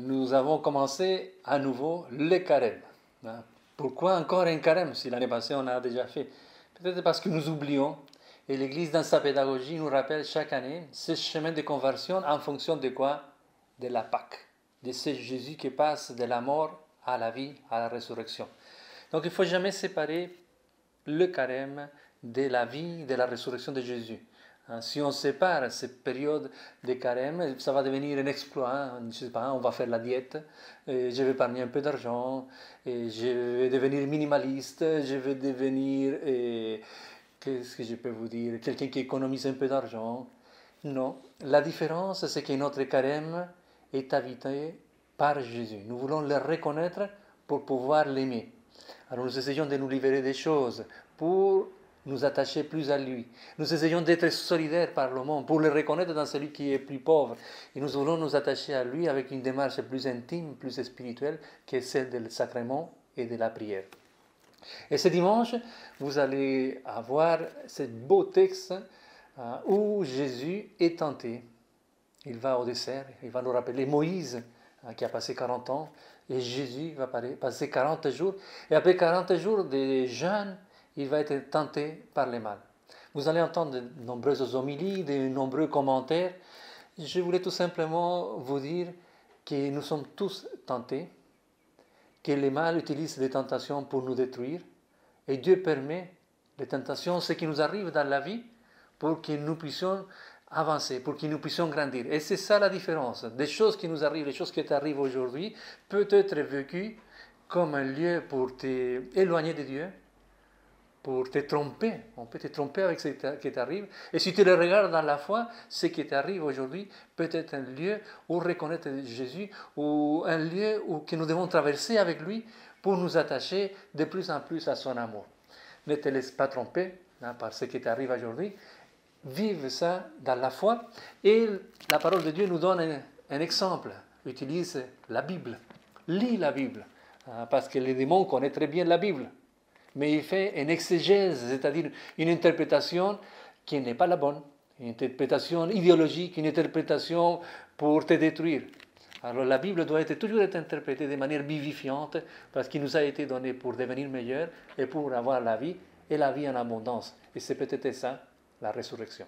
nous avons commencé à nouveau le carême. Pourquoi encore un carême si l'année passée on a déjà fait? Peut-être parce que nous oublions et l'Église dans sa pédagogie nous rappelle chaque année ce chemin de conversion en fonction de quoi? De la Pâque, de ce Jésus qui passe de la mort à la vie, à la résurrection. Donc il ne faut jamais séparer le carême de la vie, de la résurrection de Jésus. Si on sépare cette période de carême, ça va devenir un exploit. Je sais pas, on va faire la diète, je vais épargner un peu d'argent, je vais devenir minimaliste, je vais devenir, qu'est-ce que je peux vous dire, quelqu'un qui économise un peu d'argent. Non, la différence, c'est que notre carême est habité par Jésus. Nous voulons le reconnaître pour pouvoir l'aimer. Alors nous essayons de nous libérer des choses pour nous attacher plus à lui. Nous essayons d'être solidaires par le monde pour le reconnaître dans celui qui est plus pauvre. Et nous voulons nous attacher à lui avec une démarche plus intime, plus spirituelle, qui est celle du sacrement et de la prière. Et ce dimanche, vous allez avoir ce beau texte où Jésus est tenté. Il va au désert, il va nous rappeler Moïse qui a passé 40 ans, et Jésus va passer 40 jours. Et après 40 jours de jeûne, il va être tenté par le mal. Vous allez entendre de nombreuses homélies, de nombreux commentaires. Je voulais tout simplement vous dire que nous sommes tous tentés, que le mal utilise les tentations pour nous détruire, et Dieu permet les tentations, ce qui nous arrive dans la vie, pour que nous puissions avancer, pour que nous puissions grandir. Et c'est ça la différence. Des choses qui nous arrivent, les choses qui t'arrivent aujourd'hui, peuvent être vécues comme un lieu pour t'éloigner de Dieu, pour te tromper. On peut te tromper avec ce qui t'arrive. Et si tu le regardes dans la foi, ce qui t'arrive aujourd'hui peut être un lieu où reconnaître Jésus, ou un lieu où que nous devons traverser avec lui pour nous attacher de plus en plus à son amour. Ne te laisse pas tromper par ce qui t'arrive aujourd'hui. Vive ça dans la foi. Et la parole de Dieu nous donne un exemple. Utilise la Bible. Lis la Bible. Parce que les démons connaissent très bien la Bible. Mais il fait une exégèse, c'est-à-dire une interprétation qui n'est pas la bonne. Une interprétation idéologique, une interprétation pour te détruire. Alors la Bible doit toujours être interprétée de manière vivifiante parce qu'il nous a été donné pour devenir meilleur et pour avoir la vie et la vie en abondance. Et c'est peut-être ça, la résurrection.